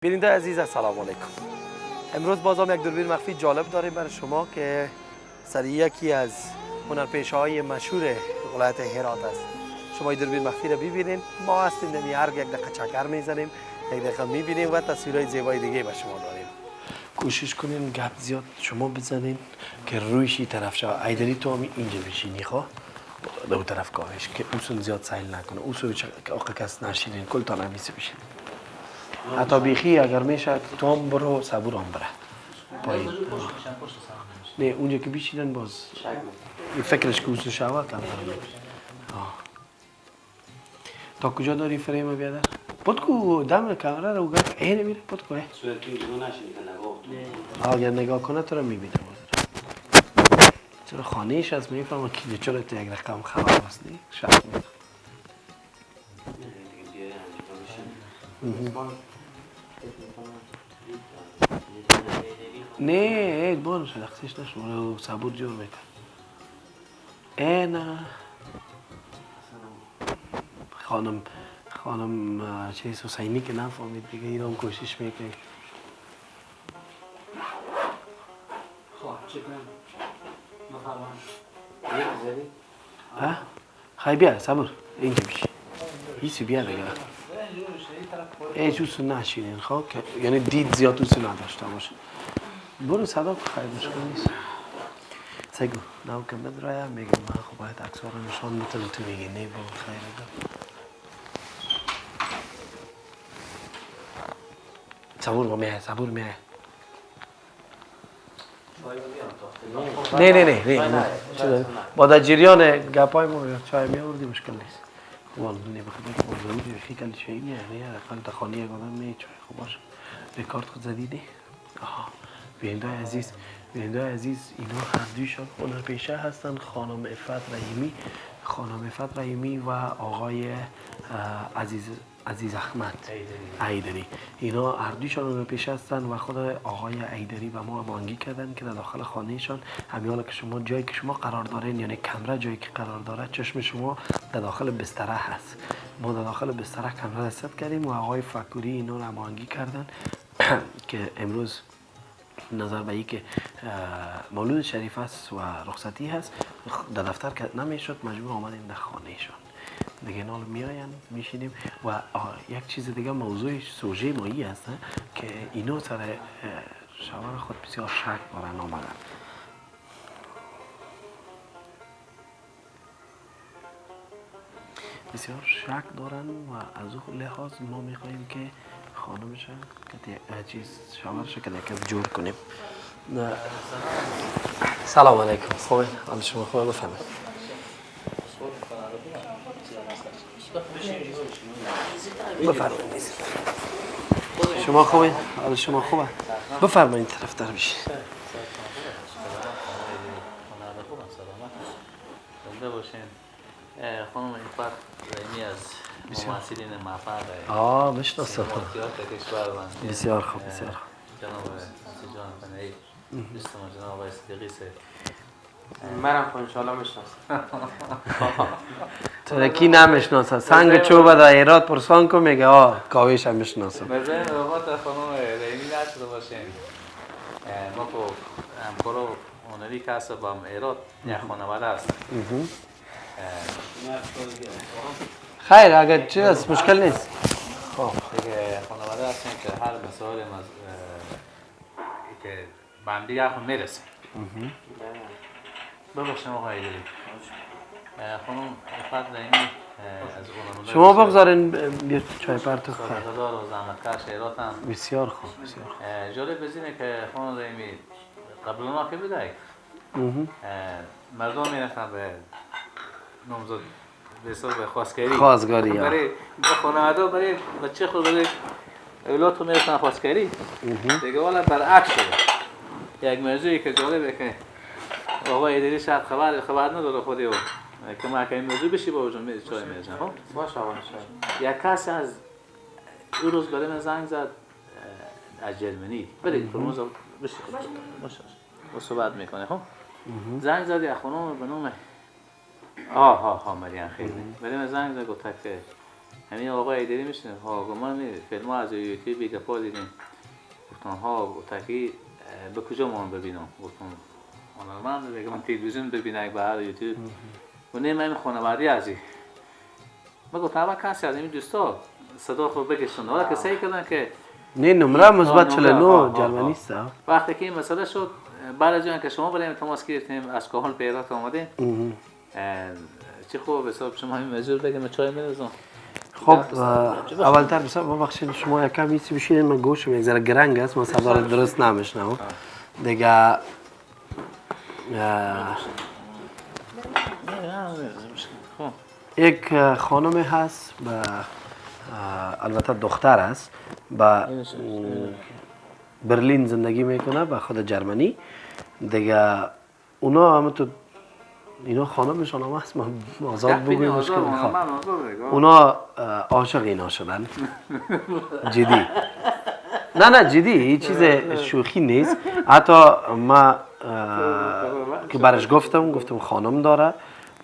بیننده عزیز السلام علیکم. امروز بازم یک دوربین مخفی جالب داریم برای شما که سر یکی از هنرپیشه‌های مشهور ولایت هرات است. شما این دوربین مخفی را ببینید. ما هستیم در هر یک دقیقه چکر میزنیم، یک دقیقه میبینیم و تصویرهای زیبای دیگه به شما داریم. کوشش کنین گپ زیاد شما بزنین که رویش طرف شود. ایدری تو هم اینجا بشینی خب دو طرف کاهش که اوسون زیاد سیل نکنه. اوسون که آقا کس نشینین کل تا نمیشه بشینین. حتی بیخی اگر میشه تو هم برو صبور هم بره پایین. نه اونجا که بیشیدن باز فکرش که اوسو شود کم تا کجا داری فریم بیادر؟ پتکو دم کامرا رو گفت اینه میره پتکو اگر نگاه کنه تو رو میبینه چرا خانهش از میفهمه که چرا تو یک رقم خبر هستی؟ شاید نه بانو شلختیش نشون صبور جور میکن نه خانم چیز حسینی که نفهمید دیگه ایران کوشش میکنه خیلی بیا صبور اینجا بیشی ایسی بیا دیگه ایجوز نشینین خب یعنی دید زیاد دوست نداشته باشه برو صدا که خیلی مشکل نیست سگو نو که بدرایم میگم من خب باید اکسا رو نشان میتونم تو میگی نه با خیلی دار صبور با میه صبور میه نه با در جریان گپای ما چای میاوردی مشکل نیست والله نمیخواد که بازاری بخی کلی شایی نه اقل تخانی یک آدم می چای خوب باشه ریکارد خود زدیدی بیننده عزیز اینا هر دویشان هنرپیشه هستن خانم عفت رحیمی و آقای عزیز احمد ایدری اینا هر دویشان هنرپیشه هستن و خود آقای ایدری به ما هماهنگی کردن که در داخل خانهشان همیالا که شما جایی که شما قرار دارین یعنی کمره جایی که قرار داره چشم شما در داخل بستره هست ما در داخل بستره کمره رصد کردیم و آقای فکوری اینا رو هماهنگی کردن که امروز نظر به ای که مولود شریف است و رخصتی هست در دفتر که نمیشد مجبور آمدیم در خانهشان دیگه اینا میاین میشینیم و یک چیز دیگه موضوع سوژه مایی هست که اینو سر شوهر خود بسیار شک دارن آمدن بسیار شک دارن و از اون لحاظ ما میخواییم که خانمشان که چیز شوهرش که یک جور کنیم سلام علیکم خوبه حال شما خوبه بفرمایید شما خوبه حال شما خوبه بفرمایید طرف در بشین خانم عفت رحیمی از ممثلین موفق بشناسم بسیار خوب جناب جان فنایی دوستم جناب آقای صدیقی منم انشاءالله میشناسم ترکی نمیشناسه سنگ چوبه در ایراد پرسان کن میگه کاویش هم میشناسم بزن رفات خانم رحیمی نشده باشین ما که همکار و هنری کسب با ایراد یک خانواده هستن خیر اگر چی هست مشکل نیست خب دیگه خانواده هستن که هر مسائل که با هم دیگه هم میرسیم بباشیم آقای ایدری خانم عفت رحیمی از شما بگذارین بیا چای پرتو سازگار و زحمتکش ایرات هم بسیار خوب جالب از اینه که خانم رحیمی قبل اونا که بدهی مردم میرفتن به نامزد به خواستگاری برای خانواده برای بچه خود برای اولادتون میرفتن خواستگاری دیگه والا برعکس شده یک موضوعی که جالبه که آقای ایدری شاید خبر نداره خودی و که ما که این موضوع بشی با وجود میری چای میرجن باشه آقا یک کسی از اون روز برای من زنگ زد از جرمنی برید فرموز بشی باشه با صحبت میکنه خب زنگ زد یک خانم به نام مریم خیلی برای من زنگ زد گفت که همین آقای ایدری میشنه ها گمان فیلم ها از یوتیوبی که پا دیدیم گفتن ها تاکی به کجا من ببینم گفتم من بگم من تلویزیون ببینم به هر یوتیوب و نه من خانوادی ازی من گفتم اول کسی از این دوستا صدا خود بکشن حالا کسایی کردن که نه نمره مثبت 49 جرمنی است وقتی که این مسئله شد بعد از اینکه شما برای تماس گرفتیم از کاهل پیرات آمدیم چه خوب حساب شما همین مجبور بگم چای می‌ریزم خب اولتر ببخشید شما یک کم ایسی بشینید من گوشم یک ذره گرنگ است من صدا رو درست نمیشنوم دیگه یک خانم هست البته دختر است با برلین زندگی میکنه با خود جرمنی دیگه اونا همه تو اینا خانمشان هم هست من آزاد بگویم مشکل میخوام اونا عاشق اینا شدن جدی نه جدی این چیز شوخی نیست حتی ما که برش گفتم خانم داره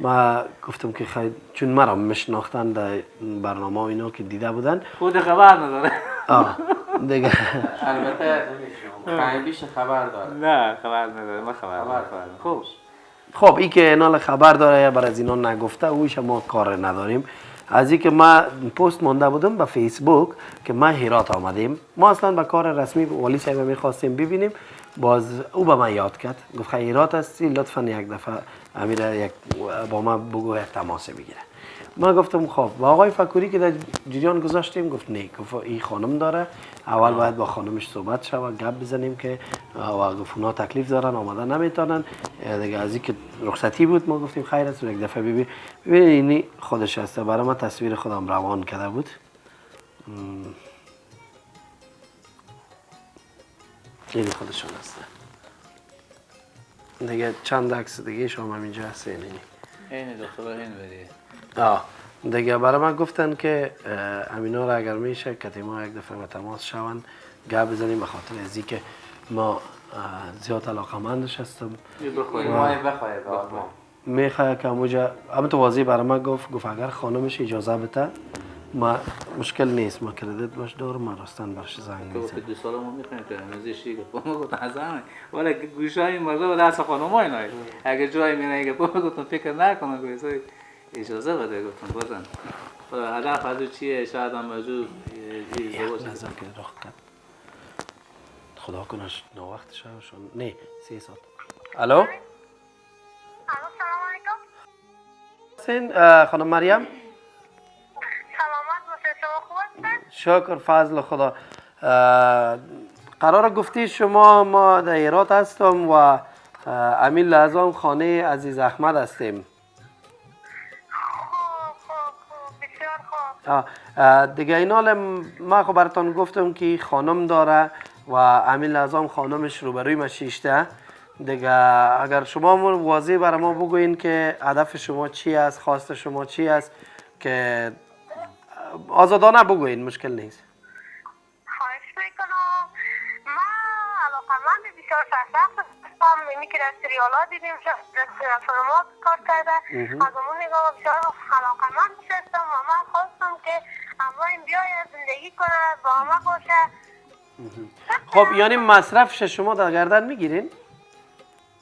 ما گفتم که خیلی چون مرا میشناختن در برنامه اینا که دیده بودن خود خبر نداره دیگه البته خیلیش خبر داره نه خبر نداره ما خبر خب این که اینا خبر داره یا برای از اینا نگفته اویش ما کار نداریم از این که ما پست مانده بودم به فیسبوک که ما هرات آمدیم ما اصلا به کار رسمی والی صاحب میخواستیم ببینیم باز او به من یاد کرد گفت هرات هستی لطفا یک دفعه امیر با ما بگو یک تماس بگیره ما گفتم خب با آقای فکوری که در جریان گذاشتیم گفت نه گفت این خانم داره اول باید با خانمش صحبت شود گپ بزنیم که و گفت اونا تکلیف دارن آمدن نمیتونن دیگه از اینکه رخصتی بود ما گفتیم خیر است یک دفعه ببینید اینی خودش هست برای ما تصویر خودم روان کرده بود این خودشون هست دیگه چند عکس دیگه شما همینجا هست این دکتر این بری دیگه برای من گفتن که امینا را اگر میشه که ما یک دفعه به تماس شوند گپ بزنیم به خاطر ازی که ما زیاد علاقمندش هستم میخواه که موجه همه تو واضحی برای من گفت اگر خانمش اجازه بده ما مشکل نیست ما کردیت باش دارم ما راستن برش زنگ میزنم دو سال ما میخوایم که نزیشی گفت ما گفتم حسن ولی گوشای مرده و دست خانم های نایی اگر جایی میره که گفتم فکر نکنم که اجازه بده گفتم بازن هدف از چیه شاید هم موجود ازدواج نظر که رخ کرد خدا کنش نوقت شون نه 3 ساعت الو سلام علیکم خانم مریم سلامت باشه شما خوب هستین شکر فضل خدا قرار گفتی شما ما در هرات هستم و امین لازم خانه عزیز احمد هستیم بسیار خوب دیگه اینا ما خب براتون گفتم که خانم داره و امین لازم خانمش روبروی ما شیشته دیگه اگر شما واضح برای ما بگوین که هدف شما چی است خواست شما چی است که آزادانه بگوین مشکل نیست خواهش میکنم من علاقمند بسیار سرسخت هستم اینی که در سریالا دیدیم در فیلمات کار کرده از اون نگاه بسیار علاقمند هستم و من خواستم که همراهیم بیاید زندگی کنه با ما باشه خب یعنی مصرفش شما در گردن میگیرین؟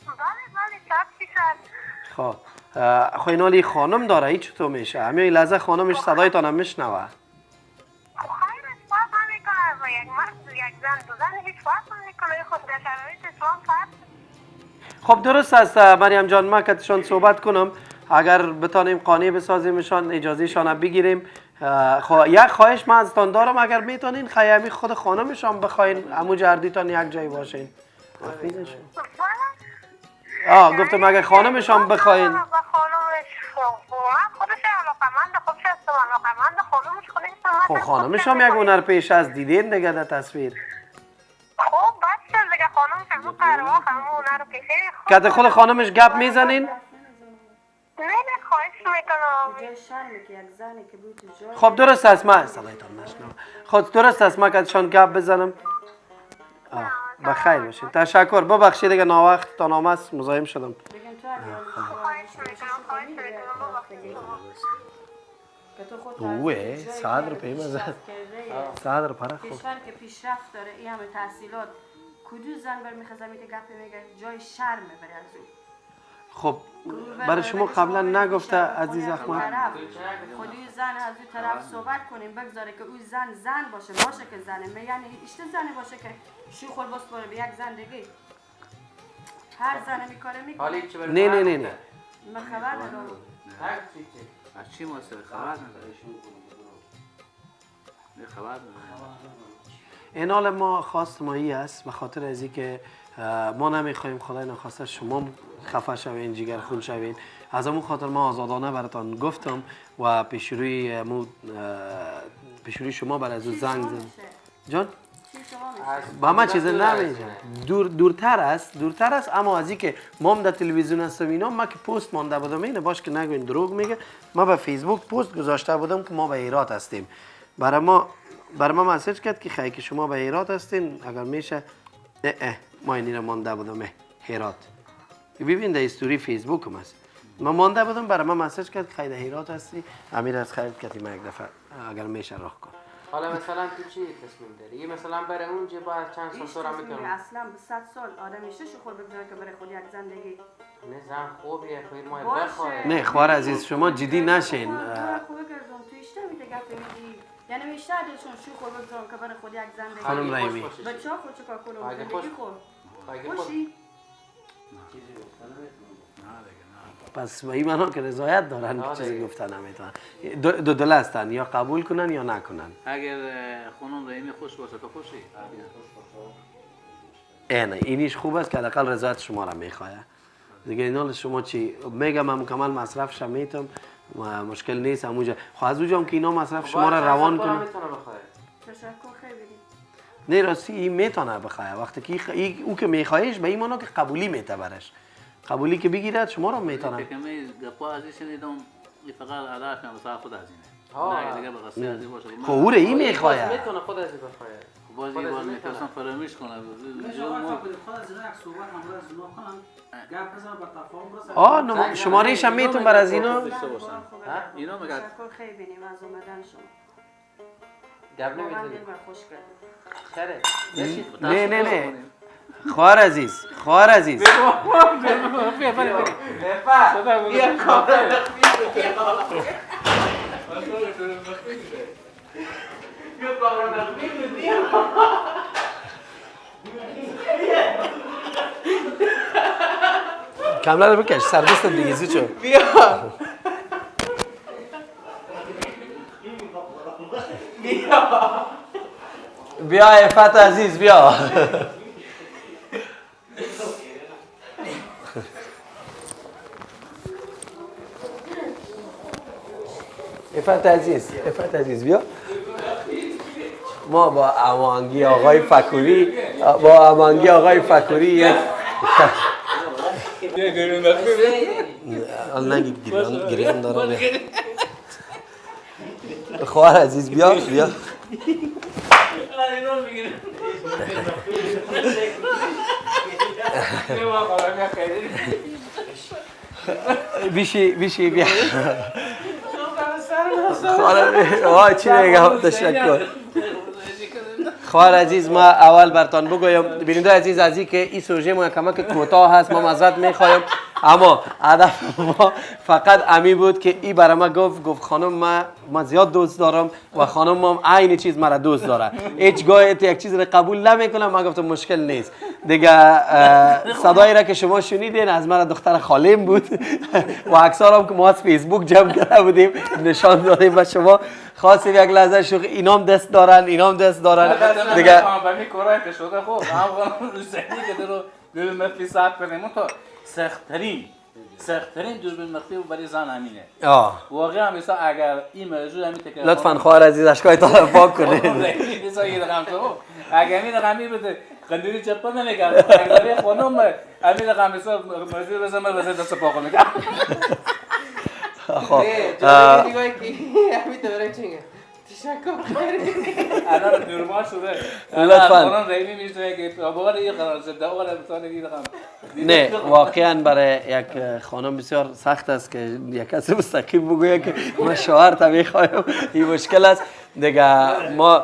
بله 100%. خب خب اینالی خانم داره ای چطور میشه؟ همین لحظه خانمش صدایتان هم میشنوه خیر فرق نمیکنه و یک مرد یک زن دو زن هیچ فرق نمیکنه خود در شرایط اسلام فرق خب درست است مریم جان ما کتشان صحبت کنم اگر بتانیم قانع بسازیمشان اجازهشان بگیریم یک خواهش من ازتان دارم اگر میتونین خیامی خود خانمشان بخواین امو جردیتان یک جای باشین گفتم اگر خانمشان بخواین خب خانمش هم یک هنر پیش از دیدین دیگه در تصویر خب بس دیگه خانمش همون قرار همون هنر پیشه که خود خانمش گپ میزنین نه خواهش میکنم خب درست است ما صدایتان نشنوم خب درست است ما کدشان گپ بزنم بخیر باشین تشکر ببخشید دیگه ناوقت تا نامست مزاحم شدم خواهش میکنم تو خود اوه 100 روپیه مزد 100 روپیه خود کشور که پیشرفت داره این همه تحصیلات کدو زن بر میخواد میته گپ میگه جای شرم بره از اون خب برای شما قبلا نگفته عزیز احمد خودی زن از اون طرف صحبت کنیم بگذاره که اون زن باشه که زنه یعنی اشته زنه باشه که شو خور باس باره به یک زن دیگه هر زنه میکاره میکنه نه من خبر ندارم از چی ماستر خبر نداره خبر نداره این حال ما خواست مایی است به خاطر از که ما نمیخوایم خدای نخواسته شما خفه شوین جگر خون شوین از همون خاطر ما آزادانه براتان گفتم و پیش روی شما بر از زنگ زدم جان با همه چیز نمیشه دورتر است اما از اینکه ما در تلویزیون هستم اینا ما که پست مانده بودم اینه باش که نگوین دروغ میگه ما به فیسبوک پست گذاشته بودم که ما به هرات هستیم برای ما مسیج کرد که خیلی که شما به هرات هستین اگر میشه ما این رو مانده بودم هرات ببین در استوری فیسبوک هم هست ما مانده بودم برای ما مسیج کرد که خیلی هرات هستی امیر از خیلی کتی ما یک دفعه اگر میشه راه کن حالا مثلا تو چی تصمیم داری؟ یه مثلا برای اونجا باید چند سال تو را میتونم اصلا به 100 سال آدم میشه شو خور بگذاره که برای خود یک زندگی نه زن خوبیه خیر ما بخواه نه خوار عزیز شما جدی نشین خوبه کردم تو اشته میده گفت میگی یعنی میشه دلشون شو خور بگذارم که برای خود یک زندگی خانم رحیمی بچه ها خود چکار کنم زندگی خور خوشی پس این منها که رضایت دارن که چیزی گفتن نمیتونن دو دل هستن یا قبول کنن یا نکنن اگر خانم رحیمی خوش باشه تو خوشی نه اینیش خوب است که حداقل رضایت شما را میخواه دیگه اینا شما چی میگم من مکمل مصرفش میتونم مشکل نیست همونجا خب از اونجا که اینا مصرف شما را روان کنه تشکر خیلی نه راستی این میتونه بخواه وقتی که او که میخواهیش به این مانا که قبولی میته برش قبولی که بگیرد شما را میتونه که می گپا ازی شنیدم این فقط هدف هم واسه خود هزینه نه دیگه به قصه ازی باشه خب او را این میخواه میتونه خود ازی بخواه باز یه بار میتونستم فراموش کنم شمارهش هم میتون بر از اینا اینا میگه تشکر خیلی بینیم از اومدن شما گپ واقعا نمیزنی دل خوش کرد چرا؟ نه خوار عزیز بیا کامل کاملا رو بکش سردست دیگه زی چو بیا افت عزیز بیا افت عزیز بیا ما با امانگی آقای فکوری یک نگید گریان دارم خواهر عزیز بیا بیشی بیا خواهر چی نگم تشکر خواهر عزیز ما اول برتان بگویم بیننده عزیز از این که این سوژه ما کمک کوتاه هست ما معذرت میخوایم اما هدف ما فقط امی بود که این برای ما گفت خانم ما زیاد دوست دارم و خانم هم عین چیز مرا دوست داره هیچ گاه یک چیز رو قبول نمیکنم ما گفتم مشکل نیست دیگه صدایی را که شما شنیدین از مرا دختر خالیم بود و عکس‌ها هم که ما از فیسبوک جمع کرده بودیم نشان دادیم به شما خواستیم یک لحظه شوخی اینام دست دارن دیگه همین کارا که شده خب هم روزی که درو دوربین مخفی صاحب کنیم تو سخت‌ترین دوربین مخفی برای زن همینه واقعا مثلا اگر این موضوع همین تکرار لطفاً خواهر عزیز اشکای تا پاک کنید مثلا این رقم تو اگر این رقمی بده قندوری چپا نمیگم اگر خانم همین رقم مثلا موضوع بزنم واسه دست پاک کنم جایی دیگه که همین دوره چنگه تشکر. الان نورمال شده. لطفاً. قانون رئیمی میشه که باور این قرار شد دوباره مثلا این رقم. نه واقعا برای یک خانم بسیار سخت است که یک کسی مستقیم بگوید که من شوهر تا میخوایم. این مشکل است دیگه. ما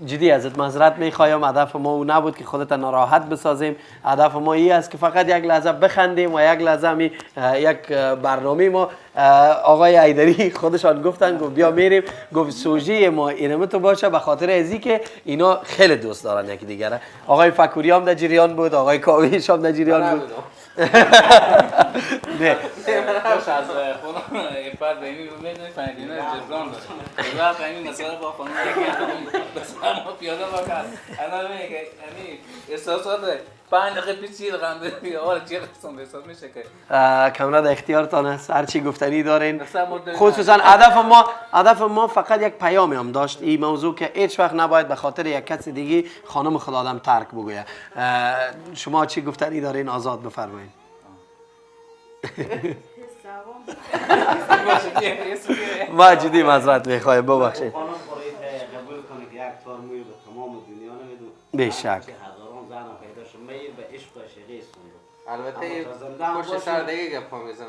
جدی ازت معذرت میخوایم. هدف ما او نبود که خودت ناراحت بسازیم. هدف ما این است که فقط یک لحظه بخندیم و یک لحظه می یک برنامه ما آقای ایدری خودشان گفتن گفت بیا میریم، گفت سوژه ما اینم تو باشه به خاطر ازی که اینا خیلی دوست دارن یکی دیگه. آقای فکوری هم در جریان بود، آقای کاویش هم در جریان بود. نه باش از خانم فرد به این میدونی فهمیدین جبران داره. بعد همین مثلا با خانم بس ما پیاده واقعا الان میگه که یعنی احساسات 5 دقیقه پیش چی رقم داری آره چی قسم احساس میشه که کاملا در اختیارتان است. هر چی گفتنی دارین. خصوصا هدف ما فقط یک پیامی هم داشت این موضوع که هیچ وقت نباید به خاطر یک کسی دیگه خانم خود آدم ترک بگوید. شما چی گفتنی دارین آزاد بفرمایید. ما جدی معذرت میخوایم ببخشید. قانون برای قبول کنه که یک تار موی به تمام دنیا نمیدون. بیشک. هزاران زن پیدا شد میل به عشق و شیقه سوندو. البته پشت سر دیگه گپ میزنم.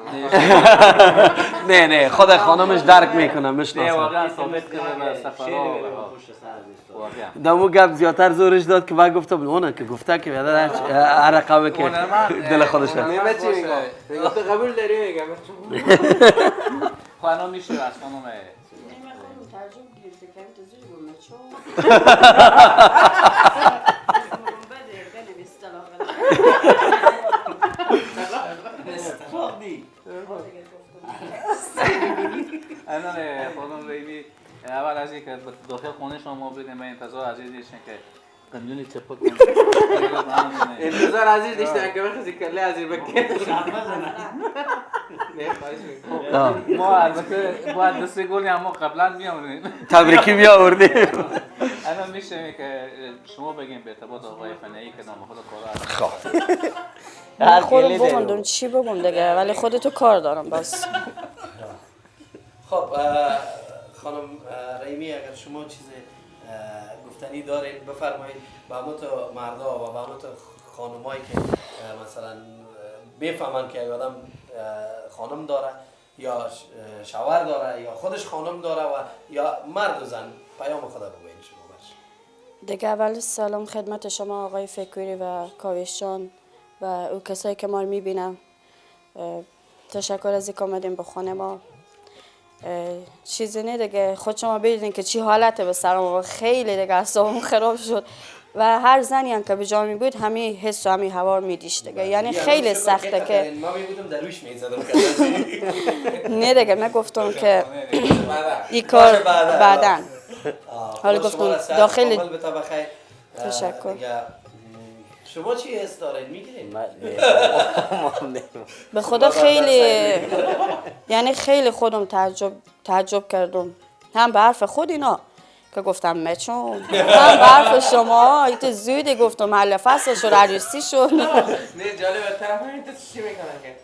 نه خود خانمش درک میکنه نه میشناسه. واقعا ثابت کنه به سفرها پشت سر نیست. واقعا دمو گپ زیادتر زورش داد که من گفتم اونه که گفته که بیادر هر رقمه که دل خودش هست. میگه چی میگه تو قبول داری میگم خانم میشه از خانم الان خانم ریمی اول از اینکه داخل خونه شما بودیم من انتظار عزیز داشتم که قمیونی چپک کنم انتظار عزیز داشتم که بخوزی کله عزیز بکنه نه خواهش میکنم ما البته باید دسته گلی اما قبلا میامونیم تبریکی میآوردیم. الان میشه که شما بگیم به ارتباط آقای فنایی که نام خود کارا من خودم بگم چی بگم دیگه ولی خودتو کار دارم بس. خب خانم ریمی اگر شما چیز گفتنی دارین بفرمایید. با همون تو مردا و با همون تو خانمایی که مثلا بفهمن که آدم خانم داره یا شوهر داره یا خودش خانم داره و یا مرد و زن پیام خدا بگوین شما باش. دیگه اول سلام خدمت شما آقای فکوری و کاویشان و او کسایی که ما رو میبینم. تشکر از اینکه آمدیم به خانه ما. چیزی نه دیگه خود شما بدونین که چی حالته به سرم خیلی دیگه اعصابم خراب شد و هر زنی هم که به جا می بود همین حس و همین هوا میدیش دیگه یعنی خیلی سخته که ما میبودم در روش میزدم. نه دیگه من گفتم که این کار بعدن حالا گفتم داخل تشکر. شما چی حس دارین میگیرین؟ به خدا خیلی یعنی خیلی خودم تعجب کردم هم به حرف خود اینا که گفتم مچون هم به حرف شما ایت زودی گفتم محل فصل شد عروسی شد. نه جالبه طرف همین تو چی میکنن که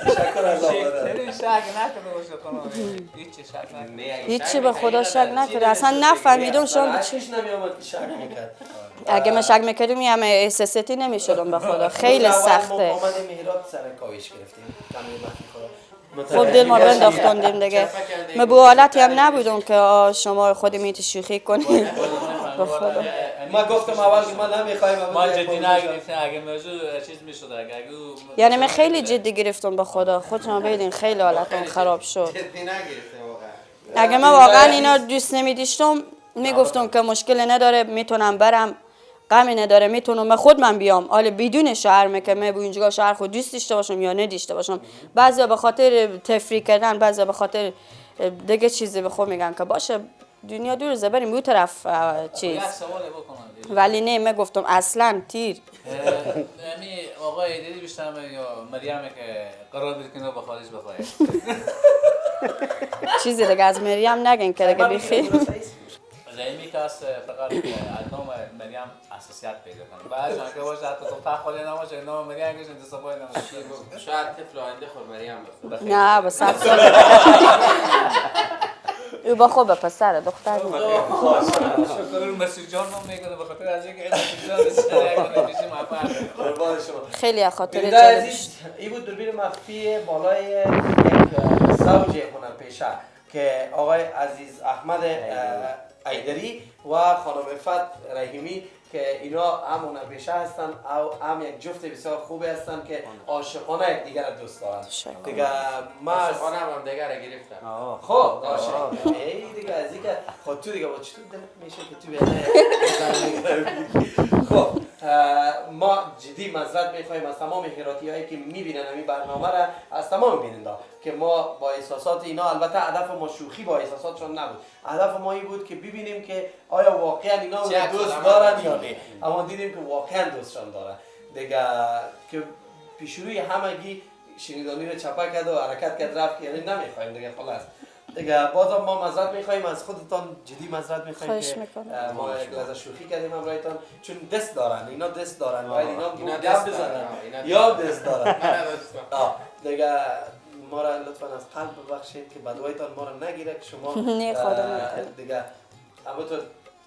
تشکر از آقا. شک نکنه باشه خانم هیچ شک نکنه هیچی به خدا شک نکنه اصلا نفهمیدم شما به چی نمیامد شک میکرد. اگه من شک میکردم یه همه احساساتی نمیشدم به خدا خیلی سخته. ما اومدیم مهرات سر کاویش گرفتیم خود دل ما بنداختوندیم دیگه من به حالتی هم نبودم که شما خودی میت شوخی کنید به خدا. ما گفتم اول که ما نمیخوایم ما جدی نگرفتیم اگه موضوع چیز میشد اگه یعنی من خیلی جدی گرفتم به خدا خودتون بدین خیلی حالتون خراب شد. جدی نگرفتم واقعا. اگه من واقعا اینا دوست نمیداشتم میگفتم که مشکل نداره میتونم برم غمی نداره میتونم من بیام حالا بدون شهر که من اینجا شهر خود دوست داشته باشم یا نداشته باشم. بعضیا به خاطر تفریح کردن بعضیا به خاطر دیگه چیزی به خود میگن که باشه دنیا دور بریم اون طرف چیز ولی نه من گفتم اصلا تیر یعنی آقای دیدی بیشتر یا مریم که قرار بود که نو با خارج بخواه چیزی دیگه از مریم نگین که دیگه بیخیر ریمی که از فقط النام مریم اساسیت پیدا کنه بعد جان که باشه حتی تو تخالی نماشه نام مریم کش انتصابای نماشه شاید طفل آینده خود مریم بخواه نه با 100 سال او با خوب پسر دختر نیست. شکر مسیح جان رو میگه به خاطر از اینکه مسیح جان سر میشه موفق. قربان شما. خیلی از خاطر بنده جالب عزیز، این بود دوربین مخفی بالای یک زوج هنرپیشه که آقای عزیز احمد ایدری و خانم فت رحیمی که اینا هم هنرپیشه هستن او هم یک جفت بسیار خوبی هستن که عاشقانه یکدیگر را دوست دارن. دیگه ما عاشقانه هم دیگر را گرفتن. خب باشه. ای دیگه از اینکه خود تو دیگه با چطور دلت میشه که تو بیانه. خب ما جدی معذرت میخوایم از تمام هراتی هایی که میبینن این برنامه را، از تمام بیننده که ما با احساسات اینا، البته هدف ما شوخی با احساساتشون نبود، هدف ما این بود که ببینیم که آیا واقعا اینا دوست دارن یا نه. اما دیدیم که واقعا دوستشان دارن دیگه، که پیشروی همگی شنیدانی رو چپا کرد و حرکت کرد رفت، یعنی نمیخوایم دیگه خلاص دیگه. بازم ما معذرت میخوایم از خودتان، جدی معذرت میخوایم که ما یک لحظه شوخی کردیم همراهتان، چون دست دارن اینا، دست دارن باید اینا دست بزنن یا دست دارن دیگه. ما را لطفا از قلب ببخشید که بدوایتان ما را نگیره که شما دیگه همونطور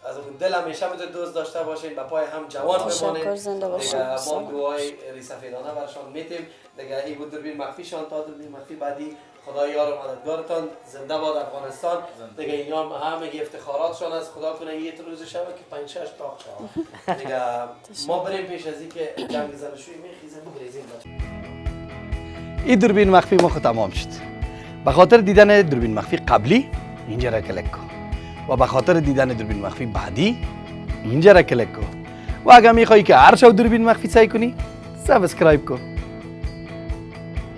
از اون دل همیشه میتونید دوست داشته باشین، به پای هم جوان بمانید دیگه. ما دعای ریسفیدانه برشان میتیم دیگه. این بود دوربین مخفیشان، تا دوربین مخفی بعدی خدا یار و مددگارتان. زنده باد افغانستان دیگه. اینا همه افتخاراتشان است. خدا کنه یه روز شبه که 5-6 تاق شود دیگه. ما بریم پیش از این که جنگ زناشویی میخیزه بریزیم. این دوربین مخفی ما خود تمام شد. به خاطر دیدن دوربین مخفی قبلی اینجا را کلیک کن و به خاطر دیدن دوربین مخفی بعدی اینجا را کلیک کن و اگر میخوایی که هر شب دوربین مخفی سعی کنی سابسکرایب کن.